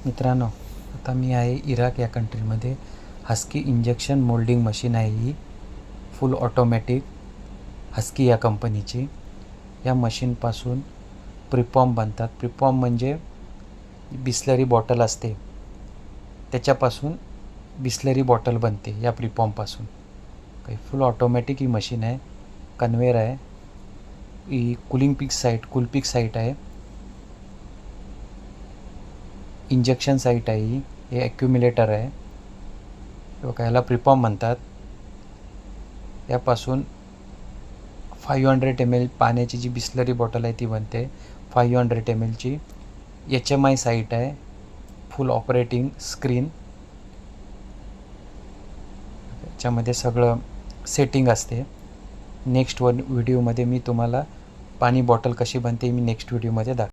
मित्रांनो, आता मी आहे इराक या कंट्रीमध्ये. हस्की इंजेक्शन मोल्डिंग मशीन आहे ही, फुल ऑटोमॅटिक हस्की या कंपनीची. या मशीनपासून प्रिपॉम बनतात. प्रिपॉम म्हणजे बिस्लरी बॉटल असते, त्याच्यापासून बिस्लरी बॉटल बनते या प्रिपॉमपासून. काही फुल ऑटोमॅटिक ही मशीन आहे. कन्वेअर आहे ही. कूलपिक साईट आहे. इंजेक्शन साईट आहे ही. हे ॲक्युम्युलेटर आहे. बघा, याला प्रिपॉम म्हणतात. यापासून 500 ml पाण्याची जी बिस्लरी बॉटल आहे ती बनते. 500 ml ची HMI साईट आहे. फुल ऑपरेटिंग स्क्रीन. याच्यामध्ये सगळं सेटिंग असते. नेक्स्ट व्हिडिओमध्ये मी तुम्हाला पाणी बॉटल कशी बनते मी नेक्स्ट व्हिडिओमध्ये दाखवेन.